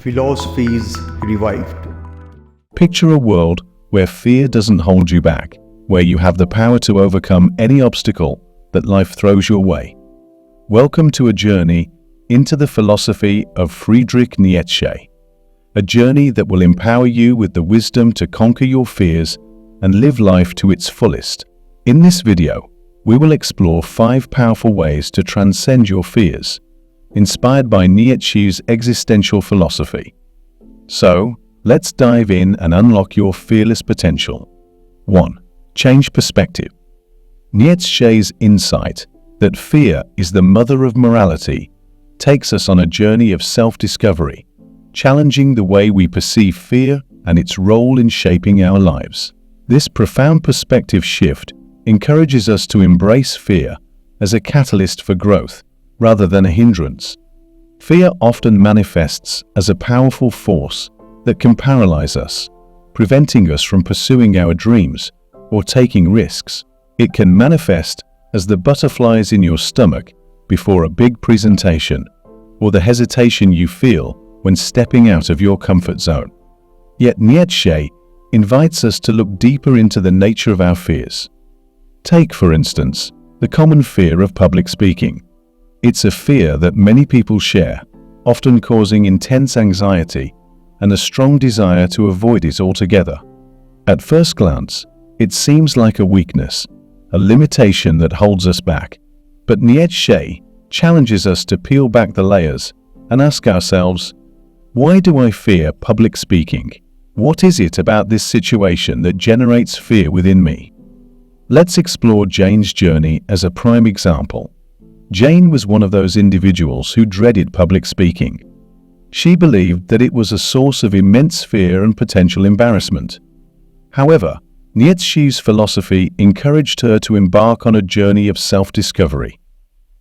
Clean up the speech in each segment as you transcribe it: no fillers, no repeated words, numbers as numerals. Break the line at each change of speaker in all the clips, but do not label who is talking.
Philosophies revived.
Picture a world where fear doesn't hold you back, where you have the power to overcome any obstacle that life throws your way. Welcome to a journey into the philosophy of Friedrich Nietzsche, a journey that will empower you with the wisdom to conquer your fears and live life to its fullest. In this video, we will explore 5 powerful ways to transcend your fears, inspired by Nietzsche's existential philosophy. So, let's dive in and unlock your fearless potential. 1. Change perspective. Nietzsche's insight that fear is the mother of morality takes us on a journey of self-discovery, challenging the way we perceive fear and its role in shaping our lives. This profound perspective shift encourages us to embrace fear as a catalyst for growth, rather than a hindrance. Fear often manifests as a powerful force that can paralyze us, preventing us from pursuing our dreams or taking risks. It can manifest as the butterflies in your stomach before a big presentation, or the hesitation you feel when stepping out of your comfort zone. Yet Nietzsche invites us to look deeper into the nature of our fears. Take, for instance, the common fear of public speaking. It's a fear that many people share, often causing intense anxiety and a strong desire to avoid it altogether. At first glance, it seems like a weakness, a limitation that holds us back. But Nietzsche challenges us to peel back the layers and ask ourselves, why do I fear public speaking? What is it about this situation that generates fear within me? Let's explore Jane's journey as a prime example. Jane was one of those individuals who dreaded public speaking. She believed that it was a source of immense fear and potential embarrassment. However, Nietzsche's philosophy encouraged her to embark on a journey of self-discovery.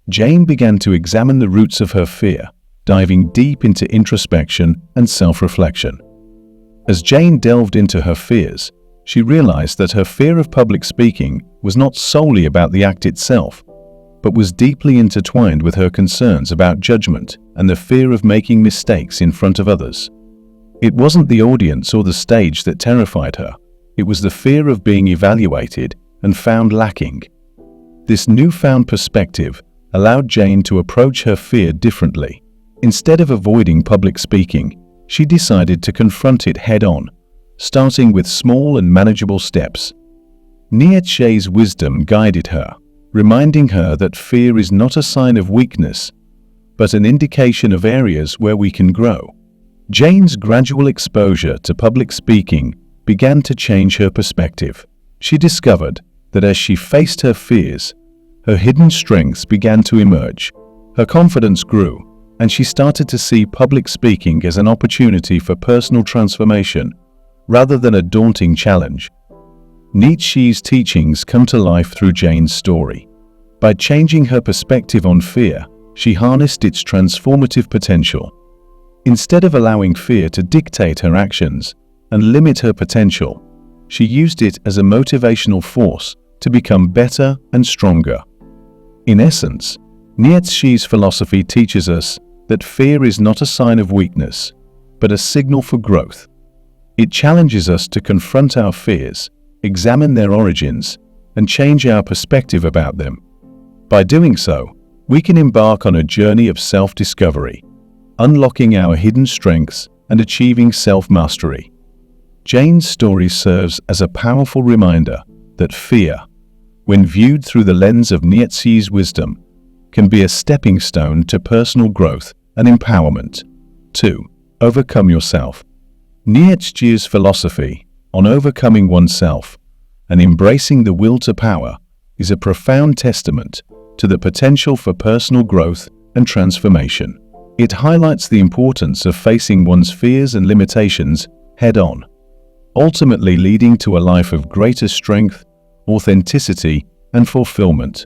Jane began to examine the roots of her fear, diving deep into introspection and self-reflection. As Jane delved into her fears, she realized that her fear of public speaking was not solely about the act itself, but was deeply intertwined with her concerns about judgment and the fear of making mistakes in front of others. It wasn't the audience or the stage that terrified her, it was the fear of being evaluated and found lacking. This newfound perspective allowed Jane to approach her fear differently. Instead of avoiding public speaking, she decided to confront it head-on, starting with small and manageable steps. Nietzsche's wisdom guided her, reminding her that fear is not a sign of weakness, but an indication of areas where we can grow. Jane's gradual exposure to public speaking began to change her perspective. She discovered that as she faced her fears, her hidden strengths began to emerge. Her confidence grew, and she started to see public speaking as an opportunity for personal transformation, rather than a daunting challenge. Nietzsche's teachings come to life through Jane's story. By changing her perspective on fear, she harnessed its transformative potential. Instead of allowing fear to dictate her actions and limit her potential, she used it as a motivational force to become better and stronger. In essence, Nietzsche's philosophy teaches us that fear is not a sign of weakness, but a signal for growth. It challenges us to confront our fears, examine their origins, and change our perspective about them. By doing so, we can embark on a journey of self-discovery, unlocking our hidden strengths and achieving self-mastery. Jane's story serves as a powerful reminder that fear, when viewed through the lens of Nietzsche's wisdom, can be a stepping stone to personal growth and empowerment. 2. Overcome yourself. Nietzsche's philosophy on overcoming oneself and embracing the will to power is a profound testament to the potential for personal growth and transformation. It highlights the importance of facing one's fears and limitations head-on, ultimately leading to a life of greater strength, authenticity, and fulfillment.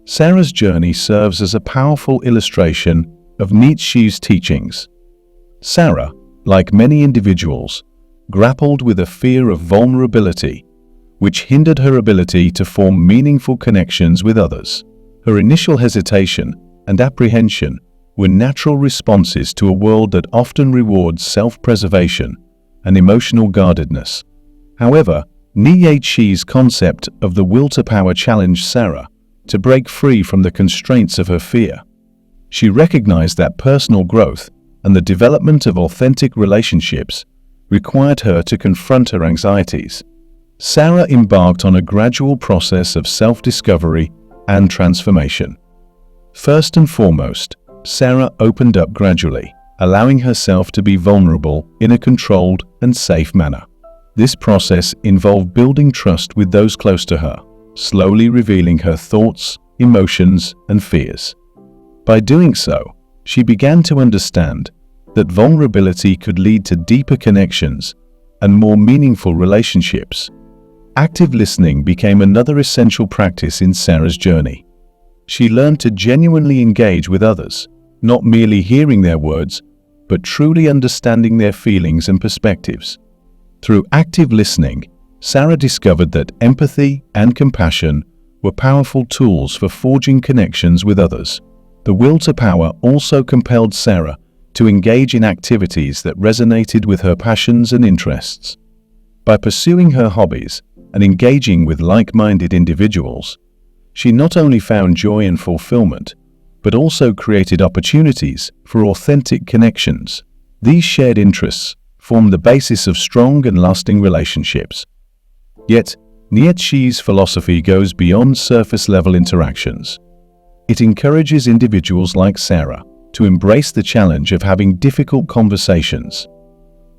Sarah's journey serves as a powerful illustration of Nietzsche's teachings. Sarah, like many individuals, grappled with a fear of vulnerability, which hindered her ability to form meaningful connections with others. Her initial hesitation and apprehension were natural responses to a world that often rewards self-preservation and emotional guardedness. However, Nietzsche's concept of the will to power challenged Sarah to break free from the constraints of her fear. She recognized that personal growth and the development of authentic relationships required her to confront her anxieties. Sarah embarked on a gradual process of self-discovery and transformation. First and foremost, Sarah opened up gradually, allowing herself to be vulnerable in a controlled and safe manner. This process involved building trust with those close to her, slowly revealing her thoughts, emotions, and fears. By doing so, she began to understand that vulnerability could lead to deeper connections and more meaningful relationships. Active listening became another essential practice in Sarah's journey. She learned to genuinely engage with others, not merely hearing their words, but truly understanding their feelings and perspectives. Through active listening, Sarah discovered that empathy and compassion were powerful tools for forging connections with others. The will to power also compelled Sarah to engage in activities that resonated with her passions and interests. By pursuing her hobbies and engaging with like-minded individuals, she not only found joy and fulfillment, but also created opportunities for authentic connections. These shared interests form the basis of strong and lasting relationships. Yet, Nietzsche's philosophy goes beyond surface-level interactions. It encourages individuals like Sarah to embrace the challenge of having difficult conversations.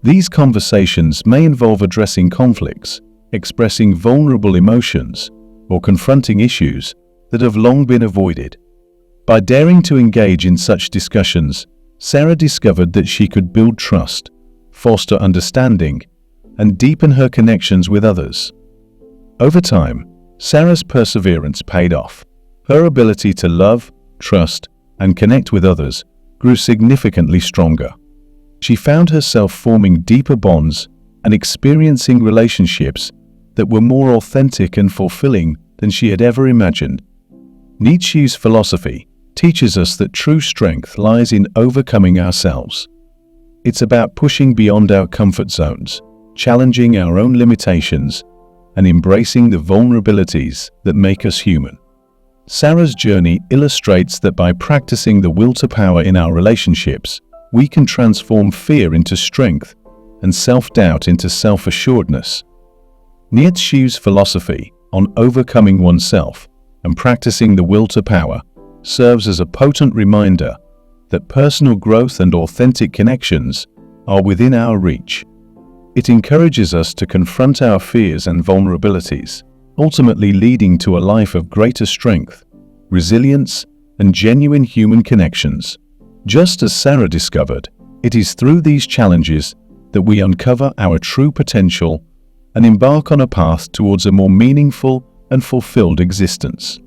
These conversations may involve addressing conflicts, expressing vulnerable emotions, or confronting issues that have long been avoided. By daring to engage in such discussions, Sarah discovered that she could build trust, foster understanding, and deepen her connections with others. Over time, Sarah's perseverance paid off. Her ability to love, trust, and connect with others grew significantly stronger. She found herself forming deeper bonds and experiencing relationships that were more authentic and fulfilling than she had ever imagined. Nietzsche's philosophy teaches us that true strength lies in overcoming ourselves. It's about pushing beyond our comfort zones, challenging our own limitations, and embracing the vulnerabilities that make us human. Sarah's journey illustrates that by practicing the will to power in our relationships, we can transform fear into strength and self-doubt into self-assuredness. Nietzsche's philosophy on overcoming oneself and practicing the will to power serves as a potent reminder that personal growth and authentic connections are within our reach. It encourages us to confront our fears and vulnerabilities, ultimately leading to a life of greater strength, resilience, and genuine human connections. Just as Sarah discovered, it is through these challenges that we uncover our true potential and embark on a path towards a more meaningful and fulfilled existence.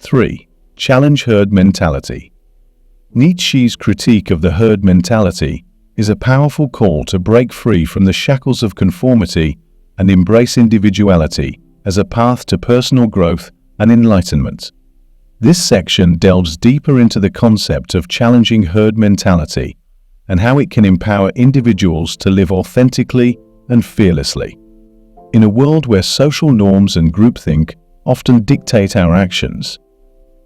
3. Challenge herd mentality. Nietzsche's critique of the herd mentality is a powerful call to break free from the shackles of conformity and embrace individuality as a path to personal growth and enlightenment. This section delves deeper into the concept of challenging herd mentality and how it can empower individuals to live authentically and fearlessly. In a world where social norms and groupthink often dictate our actions,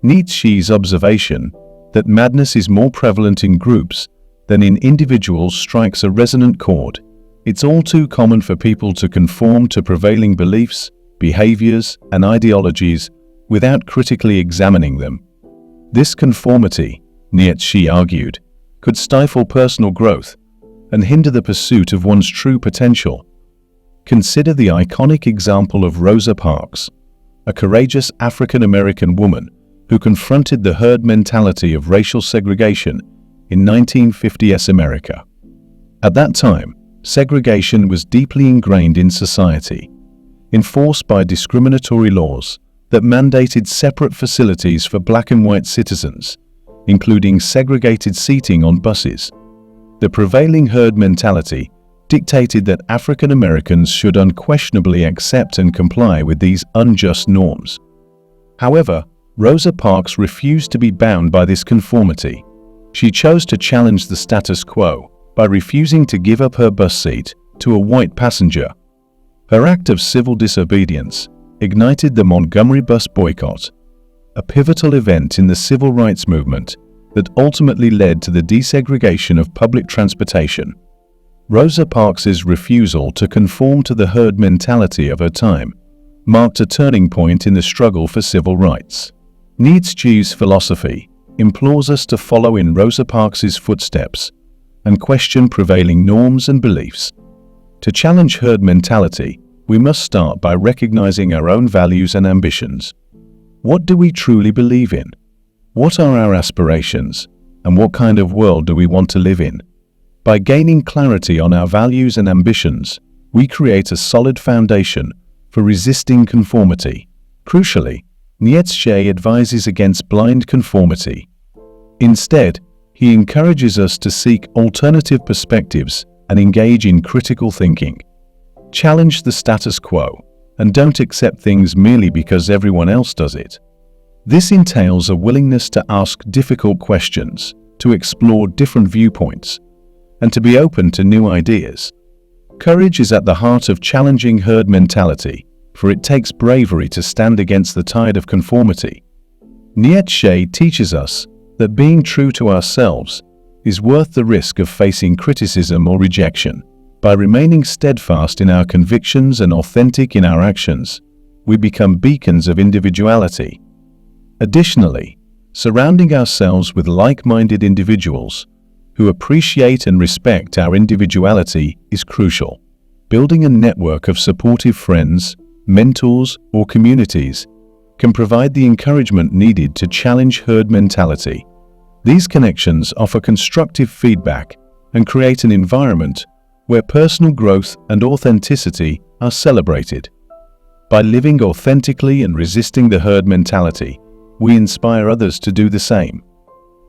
Nietzsche's observation that madness is more prevalent in groups than in individuals strikes a resonant chord. It's all too common for people to conform to prevailing beliefs, behaviors, and ideologies without critically examining them. This conformity, Nietzsche argued, could stifle personal growth and hinder the pursuit of one's true potential. Consider the iconic example of Rosa Parks, a courageous African-American woman who confronted the herd mentality of racial segregation in 1950s America. At that time, segregation was deeply ingrained in society, enforced by discriminatory laws that mandated separate facilities for black and white citizens, including segregated seating on buses. The prevailing herd mentality dictated that African Americans should unquestionably accept and comply with these unjust norms. However, Rosa Parks refused to be bound by this conformity. She chose to challenge the status quo by refusing to give up her bus seat to a white passenger. Her act of civil disobedience ignited the Montgomery bus boycott, a pivotal event in the civil rights movement that ultimately led to the desegregation of public transportation. Rosa Parks's refusal to conform to the herd mentality of her time marked a turning point in the struggle for civil rights. Nietzsche's philosophy implores us to follow in Rosa Parks's footsteps and question prevailing norms and beliefs. To challenge herd mentality, we must start by recognizing our own values and ambitions. What do we truly believe in? What are our aspirations, and what kind of world do we want to live in? By gaining clarity on our values and ambitions, we create a solid foundation for resisting conformity. Crucially, Nietzsche advises against blind conformity. Instead, he encourages us to seek alternative perspectives and engage in critical thinking. Challenge the status quo, and don't accept things merely because everyone else does it. This entails a willingness to ask difficult questions, to explore different viewpoints, and to be open to new ideas. Courage is at the heart of challenging herd mentality, for it takes bravery to stand against the tide of conformity. Nietzsche teaches us that being true to ourselves is worth the risk of facing criticism or rejection. By remaining steadfast in our convictions and authentic in our actions, we become beacons of individuality. Additionally, surrounding ourselves with like-minded individuals who appreciate and respect our individuality is crucial. Building a network of supportive friends, mentors, or communities can provide the encouragement needed to challenge herd mentality. These connections offer constructive feedback and create an environment where personal growth and authenticity are celebrated. By living authentically and resisting the herd mentality, we inspire others to do the same.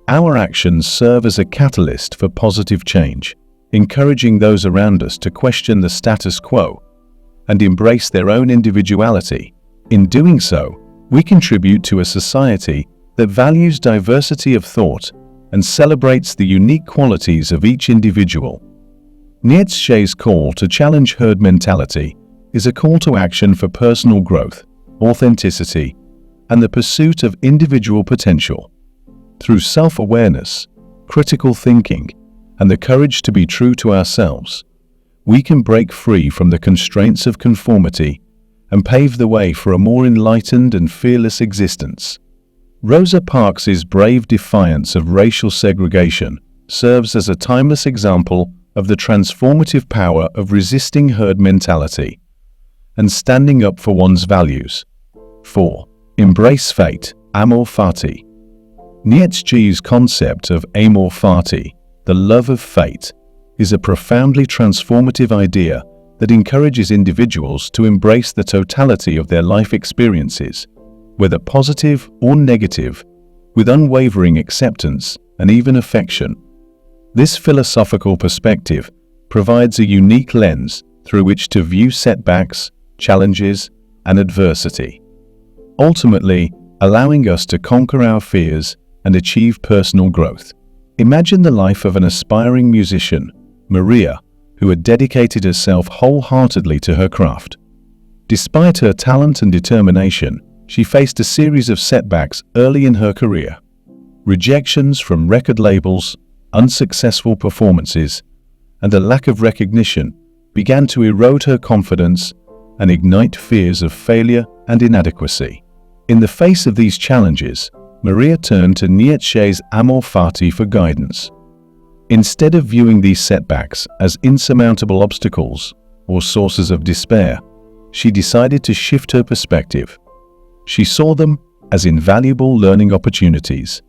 Our actions serve as a catalyst for positive change, encouraging those around us to question the status quo and embrace their own individuality. In doing so, we contribute to a society that values diversity of thought and celebrates the unique qualities of each individual. Nietzsche's call to challenge herd mentality is a call to action for personal growth, authenticity, and the pursuit of individual potential. Through self-awareness, critical thinking, and the courage to be true to ourselves, we can break free from the constraints of conformity and pave the way for a more enlightened and fearless existence. Rosa Parks's brave defiance of racial segregation serves as a timeless example of the transformative power of resisting herd mentality and standing up for one's values. 4. Embrace fate, Amor Fati. Nietzsche's concept of Amor Fati, the love of fate, is a profoundly transformative idea that encourages individuals to embrace the totality of their life experiences, whether positive or negative, with unwavering acceptance and even affection. This philosophical perspective provides a unique lens through which to view setbacks, challenges, and adversity, ultimately allowing us to conquer our fears and achieve personal growth. Imagine the life of an aspiring musician, Maria, who had dedicated herself wholeheartedly to her craft. Despite her talent and determination, she faced a series of setbacks early in her career. Rejections from record labels, unsuccessful performances, and a lack of recognition began to erode her confidence and ignite fears of failure and inadequacy. In the face of these challenges, Maria turned to Nietzsche's Amor Fati for guidance. Instead of viewing these setbacks as insurmountable obstacles or sources of despair, she decided to shift her perspective. She saw them as invaluable learning opportunities,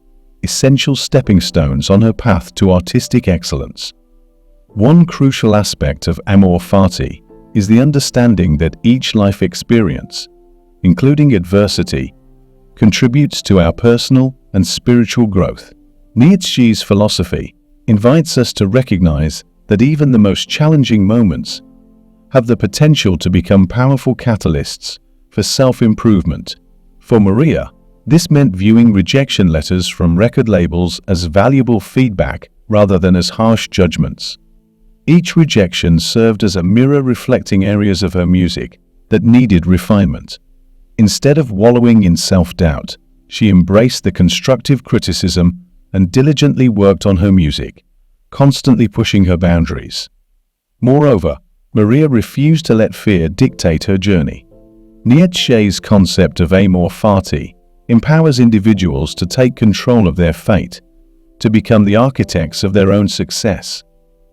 essential stepping stones on her path to artistic excellence. One crucial aspect of Amor Fati is the understanding that each life experience, including adversity, contributes to our personal and spiritual growth. Nietzsche's philosophy invites us to recognize that even the most challenging moments have the potential to become powerful catalysts for self-improvement. For Maria, This meant viewing rejection letters from record labels as valuable feedback rather than as harsh judgments. Each rejection served as a mirror reflecting areas of her music that needed refinement. Instead of wallowing in self-doubt, she embraced the constructive criticism and diligently worked on her music, constantly pushing her boundaries. Moreover, Maria refused to let fear dictate her journey. Nietzsche's concept of Amor Fati empowers individuals to take control of their fate, to become the architects of their own success.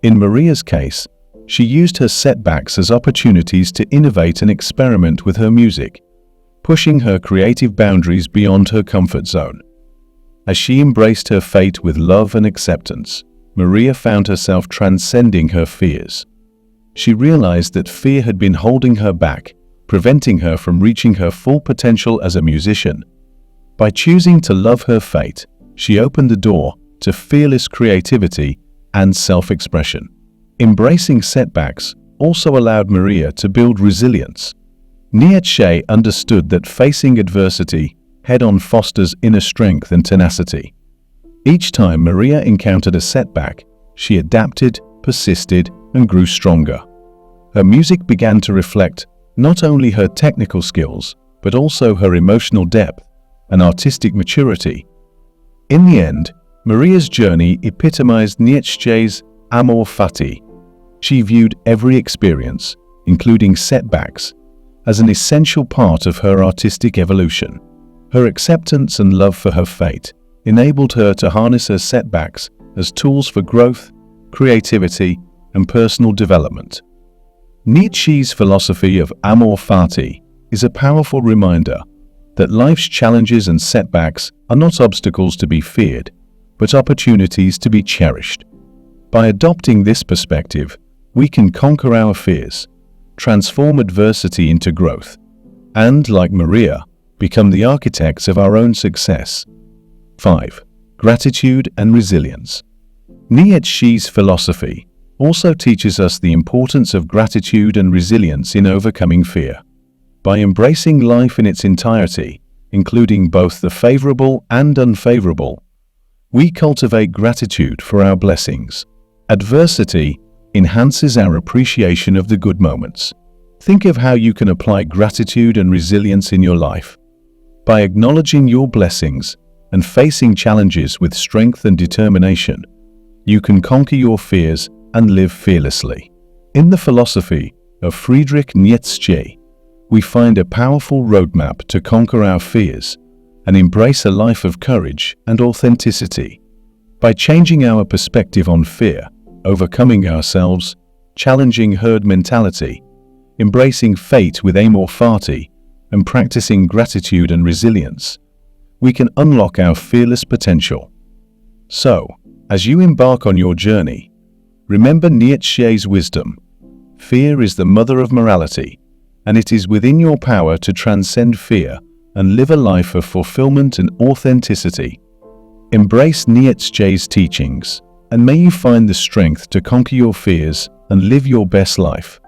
In Maria's case, she used her setbacks as opportunities to innovate and experiment with her music, pushing her creative boundaries beyond her comfort zone. As she embraced her fate with love and acceptance, Maria found herself transcending her fears. She realized that fear had been holding her back, preventing her from reaching her full potential as a musician. By choosing to love her fate, she opened the door to fearless creativity and self-expression. Embracing setbacks also allowed Maria to build resilience. Nietzsche understood that facing adversity head-on fosters inner strength and tenacity. Each time Maria encountered a setback, she adapted, persisted, and grew stronger. Her music began to reflect not only her technical skills, but also her emotional depth and artistic maturity. In the end, Maria's journey epitomized Nietzsche's Amor Fati. She viewed every experience, including setbacks, as an essential part of her artistic evolution. Her acceptance and love for her fate enabled her to harness her setbacks as tools for growth, creativity, and personal development. Nietzsche's philosophy of Amor Fati is a powerful reminder that life's challenges and setbacks are not obstacles to be feared, but opportunities to be cherished. By adopting this perspective, we can conquer our fears, transform adversity into growth, and, like Maria, become the architects of our own success. 5. Gratitude and resilience. Nietzsche's philosophy also teaches us the importance of gratitude and resilience in overcoming fear. By embracing life in its entirety, including both the favorable and unfavorable, we cultivate gratitude for our blessings. Adversity enhances our appreciation of the good moments. Think of how you can apply gratitude and resilience in your life. By acknowledging your blessings and facing challenges with strength and determination, you can conquer your fears and live fearlessly. In the philosophy of Friedrich Nietzsche, we find a powerful roadmap to conquer our fears and embrace a life of courage and authenticity. By changing our perspective on fear, overcoming ourselves, challenging herd mentality, embracing fate with Amor Fati, and practicing gratitude and resilience, we can unlock our fearless potential. So, as you embark on your journey, remember Nietzsche's wisdom. Fear is the mother of morality, and it is within your power to transcend fear and live a life of fulfillment and authenticity. Embrace Nietzsche's teachings, and may you find the strength to conquer your fears and live your best life.